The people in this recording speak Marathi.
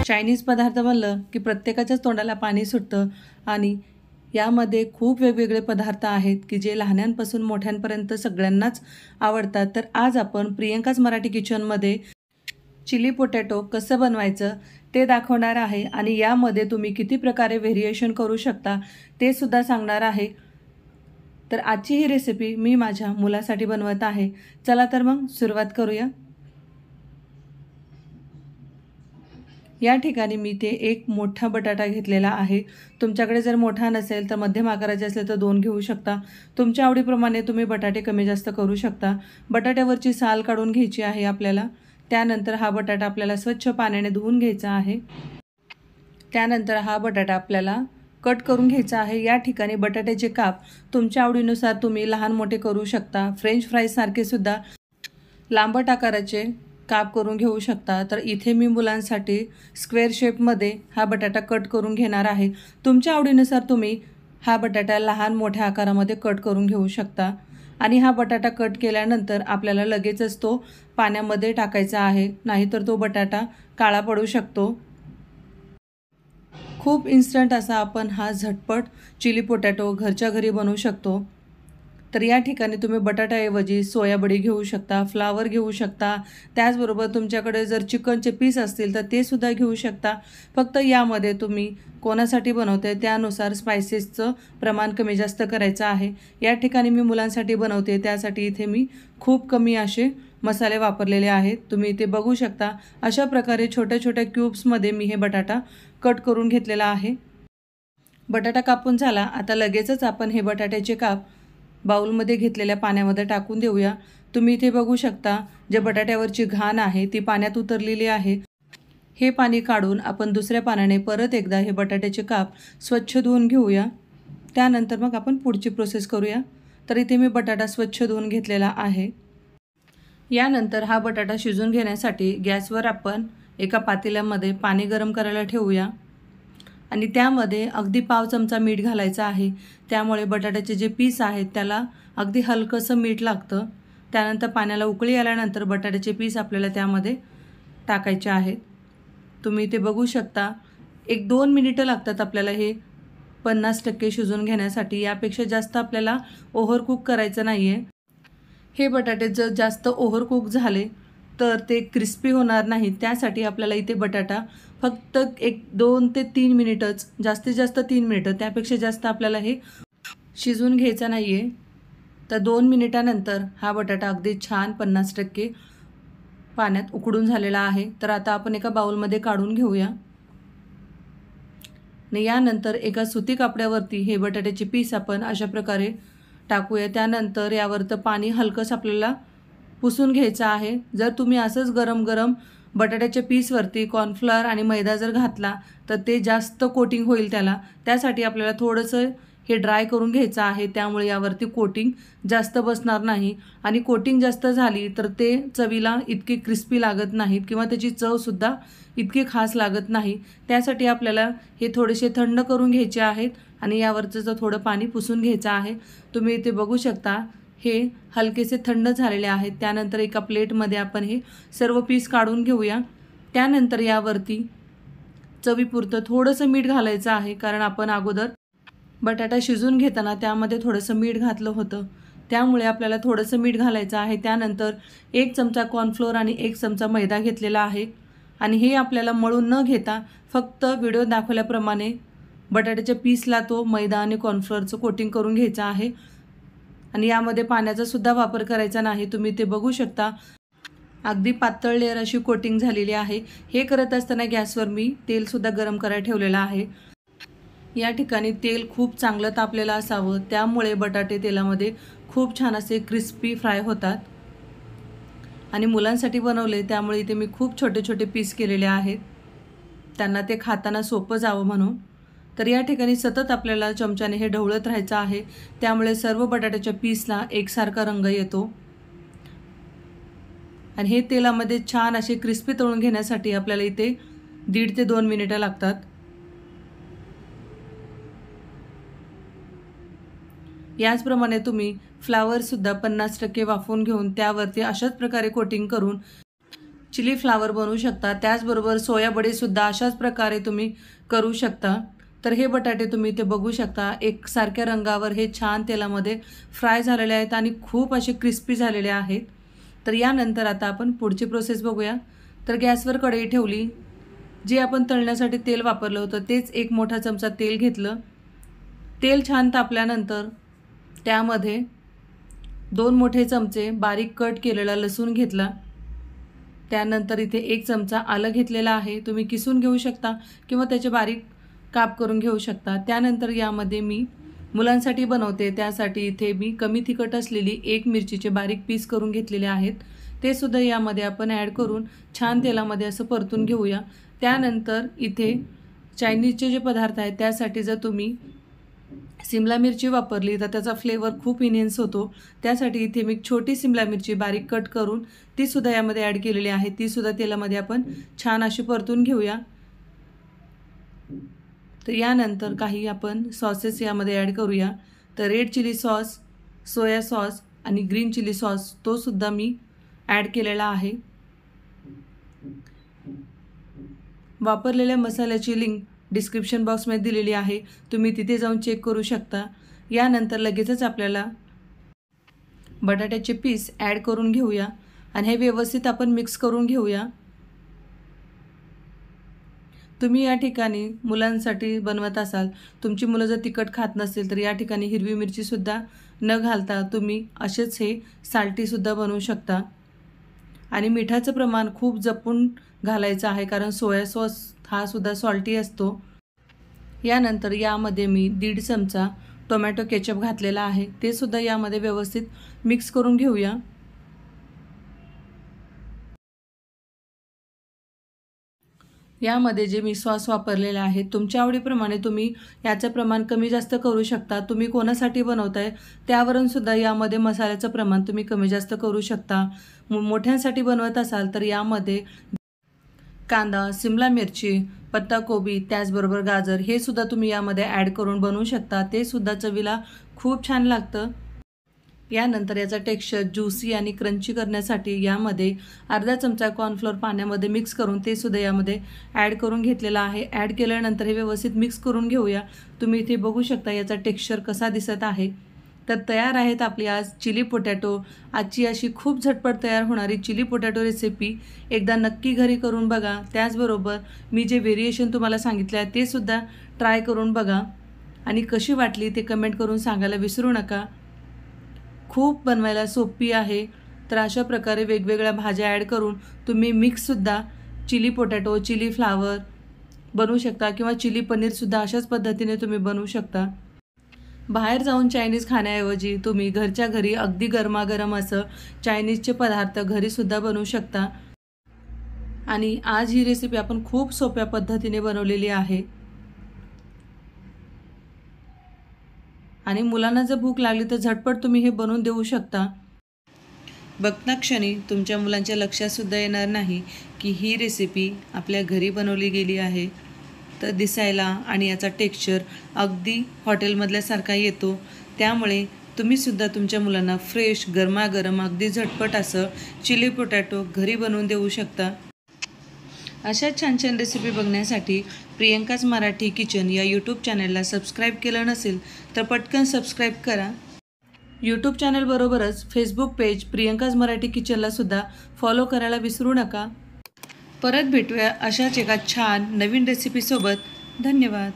चायनीज पदार्थ म्हणलं की प्रत्येकाच्याच तोंडाला पाणी सुटतं आणि यामध्ये खूप वेगवेगळे पदार्थ आहेत की जे लहानांपासून मोठ्यांपर्यंत सगळ्यांनाच आवडतात. तर आज आपण प्रियंकाच मराठी किचनमध्ये चिली पोटॅटो कसं बनवायचं ते दाखवणार आहे आणि यामध्ये तुम्ही किती प्रकारे व्हेरिएशन करू शकता ते सुद्धा सांगणार आहे. तर आजची ही रेसिपी मी माझ्या मुलासाठी बनवत आहे. चला तर मग सुरुवात करूया. या ठिकाणी मी ते एक मोठा बटाटा घेतलेला आहे. तुमच्याकडे जर मोठा नसेल तर मध्यम आकाराचे असले तर 2 घेऊ शकता. तुमच्या आवडीप्रमाणे तुम्ही बटाटे कमी जास्त करू शकता. बटाट्यावरची साल काढून घ्यायची आहे आपल्याला. त्यानंतर हा बटाटा आपल्याला स्वच्छ पाण्याने धुवून घ्यायचा आहे. त्यानंतर हा बटाटा आपल्याला कट करून घ्यायचा आहे. या ठिकाणी बटाट्याचे काप तुमच्या आवडीनुसार तुम्ही लहान मोठे करू शकता. फ्रेंच फ्राईजसारखे सुद्धा लांबट आकाराचे काप करून घेऊ शकता. तर इथे मी मुलांसाठी स्क्वेअर शेपमध्ये हा बटाटा कट करून घेणार आहे. तुमच्या आवडीनुसार तुम्ही हा बटाटा लहान मोठ्या आकारामध्ये कट करून घेऊ शकता. आणि हा बटाटा कट केल्यानंतर आपल्याला लगेचच तो पाण्यामध्ये टाकायचा आहे, नाहीतर तो बटाटा काळा पडू शकतो. खूप इन्स्टंट असा आपण हा झटपट चिली पोटॅटो घरच्या घरी बनवू शकतो. तर या ठिकाणी तुम्ही बटाट्याऐवजी सोयाबडी घेऊ शकता, फ्लावर घेऊ शकता. त्याचबरोबर तुमच्याकडे जर चिकनचे पीस असतील तर ते सुद्धा घेऊ शकता. फक्त यामध्ये तुम्ही कोणासाठी बनवते त्यानुसार स्पायसेसचं प्रमाण कमी जास्त करायचं आहे. या ठिकाणी मी मुलांसाठी बनवते, त्यासाठी इथे मी खूप कमी असे मसाले वापरलेले आहेत. तुम्ही इथे बघू शकता. अशा प्रकारे छोट्या छोट्या क्यूब्समध्ये मी हे बटाटा कट करून घेतलेला आहे. बटाटा कापून झाला. आता लगेचच आपण हे बटाट्याचे काप बाउलमध्ये घेतलेल्या पाण्यामध्ये टाकून देऊया. तुम्ही इथे बघू शकता जे बटाट्यावरची घाण आहे ती पाण्यात उतरलेली आहे. हे पाणी काढून आपण दुसऱ्या पाण्याने परत एकदा हे बटाट्याचे काप स्वच्छ धुवून घेऊया. त्यानंतर मग आपण पुढची प्रोसेस करूया. तर इथे मी बटाटा स्वच्छ धुवून घेतलेला आहे. यानंतर हा बटाटा शिजून घेण्यासाठी गॅसवर आपण एका पातेल्यामध्ये पाणी गरम करायला ठेवूया आणि त्यामध्ये अगदी पाव चमचा मीठ घालायचं आहे. त्यामुळे बटाट्याचे जे पीस आहेत त्याला अगदी हलकंसं मीठ लागतं. त्यानंतर पाण्याला उकळी आल्यानंतर बटाट्याचे पीस आपल्याला त्यामध्ये टाकायचे आहेत. तुम्ही ते बघू शकता. 1-2 मिनिटं लागतात आपल्याला हे 50% शिजून घेण्यासाठी. यापेक्षा जास्त आपल्याला ओव्हरकुक करायचं नाही आहे. हे बटाटे जर जास्त ओव्हरकुक झाले तर ते क्रिस्पी होणार नाही. त्यासाठी आपल्याला इथे बटाटा फक्त 1-2 ते 3 मिनिटच, जास्तीत जास्त 3 मिनिटं, त्यापेक्षा जास्त आपल्याला हे शिजून घ्यायचं नाही आहे. तर 2 मिनिटानंतर हा बटाटा अगदी छान 50% पाण्यात उकडून झालेला आहे. तर आता आपण एका बाउलमध्ये काढून घेऊया आणि यानंतर एका सुती कापड्यावरती हे बटाट्याचे पीस आपण अशा प्रकारे टाकूया. त्यानंतर यावरचं पाणी हलकंसं आपल्याला पुसून घ्यायचं आहे. जर तुम्ही असंच गरम गरम बटाट्याच्या पीसवरती कॉर्नफ्लॉवर आणि मैदा जर घातला तर ते जास्त कोटिंग होईल त्याला. त्यासाठी आपल्याला थोडंसं हे ड्राय करून घ्यायचं आहे. त्यामुळे यावरती कोटिंग जास्त बसणार नाही आणि कोटिंग जास्त झाली तर ते चवीला इतकी क्रिस्पी लागत नाहीत किंवा त्याची चवसुद्धा इतकी खास लागत नाही. त्यासाठी आपल्याला हे थोडेसे थंड करून घ्यायचे आहेत आणि यावरचं थोडं पाणी पुसून घ्यायचं आहे. तुम्ही इथे बघू शकता हे हलकेसे थंड झालेले आहेत. त्यानंतर एका प्लेटमध्ये आपण हे सर्व पीस काढून घेऊया. त्यानंतर यावरती चवीपुरतं थोडंसं मीठ घालायचं आहे, कारण आपण अगोदर बटाटा शिजून घेताना त्यामध्ये थोडंसं मीठ घातलं होतं. त्यामुळे आपल्याला थोडंसं मीठ घालायचं आहे. त्यानंतर 1 चमचा कॉर्नफ्लोअर आणि 1 चमचा मैदा घेतलेला आहे आणि हे आपल्याला मळून न घेता फक्त व्हिडिओ दाखवल्याप्रमाणे बटाट्याच्या पीसला तो मैदा आणि कॉर्नफ्लोअरचं कोटिंग करून घ्यायचं आहे आणि यामध्ये पाण्याचा सुद्धा वापर करायचा नाही. तुम्ही ते बघू शकता. अगदी पातळ लेअर अशी कोटिंग झालेली आहे. हे करत असताना गॅसवर मी तेलसुद्धा गरम करायला ठेवलेलं आहे. या ठिकाणी तेल खूप चांगलं तापलेलं असावं, त्यामुळे बटाटे तेलामध्ये खूप छान असे क्रिस्पी फ्राय होतात. आणि मुलांसाठी बनवले त्यामुळे इथे मी खूप छोटे छोटे पीस केलेले आहेत, त्यांना ते खाताना सोपं जावं म्हणून. तर या ठिकाणी सतत आपल्याला चमच्याने हे ढवळत राहायचं आहे. त्यामुळे सर्व बटाट्याच्या पीसला एकसारखा रंग येतो आणि हे तेलामध्ये छान असे क्रिस्पी तळून घेण्यासाठी आपल्याला इथे 1.5 ते 2 मिनिटं लागतात. याचप्रमाणे तुम्ही फ्लावरसुद्धा 50% वाफवून घेऊन त्यावरती अशाच प्रकारे कोटिंग करून चिली फ्लावर बनवू शकता। त्याचबरोबर सोयाबडीसुद्धा अशाच प्रकारे तुम्ही करू शकता। तर हे बटाटे तुम्ही इथे बघू शकता एकसारख्या रंगावर हे छान तेलामध्ये फ्राय झालेले आहेत आणि खूप असे क्रिस्पी झालेले आहेत। तर यानंतर आता आपण पुढची प्रोसेस बघूया। तर गॅसवर कढई ठेवली, जे आपण तळण्यासाठी तेल वापरलं होतं तेच एक मोठा चमचा तेल घेतलं। तेल छान तापल्यानंतर त्यामध्ये 2 मोठे चमचे बारीक कट केलेला लसूण घेतला। त्यानंतर इथे 1 चमचा आलं घेतलेला आहे, तुम्ही किसून घेऊ शकता किंवा त्याचे बारीक काप करून घेऊ शकता। त्यानंतर यामध्ये मी मुलांसाठी बनवते त्यासाठी इथे मी कमी तिखट असलेली 1 मिरचीचे बारीक पीस करून घेतलेले आहेत, ते सुद्धा यामध्ये आपण ॲड करून छान तेलामध्ये असं परतून घेऊया। त्यानंतर इथे चायनीजचे जे पदार्थ आहेत त्यासाठी जर तुम्ही सिमला मिरची वापरली तर त्याचा फ्लेवर खूप इन्हेन्स होतो। त्यासाठी इथे मी छोटी सिमला मिरची बारीक कट करून ती सुद्धा यामध्ये ॲड केलेली आहे, ती सुद्धा तेलामध्ये आपण छान अशी परतून घेऊया। तर यानंतर काही आपण सॉसेस यामध्ये ॲड करूया। तर red chilli sauce, soya sauce आणि ग्रीन चिली सॉस तो सुद्धा मी ॲड केलेला आहे। वापरलेल्या मसाल्याची लिंक डिस्क्रिप्शन बॉक्समध्ये दिलेली आहे, तुम्ही तिथे जाऊन चेक करू शकता। यानंतर लगेचच आपल्याला बटाट्याचे पीस ॲड करून घेऊया आणि हे व्यवस्थित आपण मिक्स करून घेऊया। तुम्ही या ठिकाणी मुलांसाठी बनवत असाल, तुमची मुलं जर तिखट खात नसतील तर या ठिकाणी हिरवी मिरचीसुद्धा न घालता तुम्ही असेच हे साल्टीसुद्धा बनवू शकता। आणि मिठाचं प्रमाण खूप जपून घालायचं आहे, कारण सोया सॉस हा सुद्धा सॉल्टी असतो। यानंतर यामध्ये मी 1.5 चमचा टोमॅटो केचप घातलेला आहे, ते सुद्धा यामध्ये व्यवस्थित मिक्स करून घेऊया। यामध्ये जे मी सॉस वापरलेले आहे तुमच्या आवडीप्रमाणे तुम्ही याचं प्रमाण कमी जास्त करू शकता। तुम्ही कोणासाठी बनवताय त्यावरून सुद्धा यामध्ये मसाल्याचं प्रमाण तुम्ही कमी जास्त करू शकता। मोठ्यांसाठी बनवत असाल तर यामध्ये कांदा, सिमला मिरची, पत्ताकोबी त्याचबरोबर गाजर हे सुद्धा तुम्ही यामध्ये ॲड करून बनवू शकता, ते सुद्धा चवीला खूप छान लागतं। यानंतर याचा टेक्स्चर ज्यूसी आणि क्रंची करण्यासाठी यामध्ये अर्धा चमचा कॉर्नफ्लोअर पाण्यामध्ये मिक्स करून ते सुद्धा यामध्ये ॲड करून घेतलेला आहे। ॲड केल्यानंतर हे व्यवस्थित मिक्स करून घेऊया। तुम्ही इथे बघू शकता याचा टेक्स्चर कसा दिसत आहे। तर तयार आहेत आपली आज चिली पोटॅटो। आजची अशी खूप झटपट तयार होणारी चिली पोटॅटो रेसिपी एकदा नक्की घरी करून बघा। त्याचबरोबर मी जे व्हेरिएशन तुम्हाला सांगितले आहे ते सुद्धा ट्राय करून बघा आणि कशी वाटली ते कमेंट करून सांगायला विसरू नका। खूप बनवायला सोपी आहे। तर अशा प्रकारे वेगवेगळ्या भाज्या ॲड करून तुम्ही मिक्ससुद्धा चिली पोटॅटो, चिली फ्लावर बनवू शकता किंवा चिली पनीरसुद्धा अशाच पद्धतीने तुम्ही बनवू शकता। बाहेर जाऊन चायनीज खाण्याऐवजी तुम्ही घरच्या घरी अगदी गरमागरम असं चायनीजचे पदार्थ घरीसुद्धा बनवू शकता। आणि आज ही रेसिपी आपण खूप सोप्या पद्धतीने बनवलेली आहे आणि मुलांना जर भूक लागली तर झटपट तुम्ही हे बनवून देऊ शकता। बघता क्षणी तुमच्या मुलांच्या लक्षातसुद्धा येणार नाही की ही रेसिपी आपल्या घरी बनवली गेली आहे। तर दिसायला आणि याचा टेक्स्चर अगदी हॉटेलमधल्यासारखा येतो, त्यामुळे तुम्हीसुद्धा तुमच्या मुलांना फ्रेश गरमागरम अगदी झटपट असं चिली पोटॅटो घरी बनवून देऊ शकता। अशा छान छान रेसिपी बघण्यासाठी प्रियंकाज मराठी किचन या यूट्यूब चॅनलला सबस्क्राईब केलं नसेल तर पटकन सबस्क्राईब करा। यूट्यूब चॅनलबरोबरच फेसबुक पेज प्रियंकाज मराठी किचनला सुद्धा फॉलो करायला विसरू नका। परत भेटूया अशाच एका छान नवीन रेसिपीसोबत। धन्यवाद।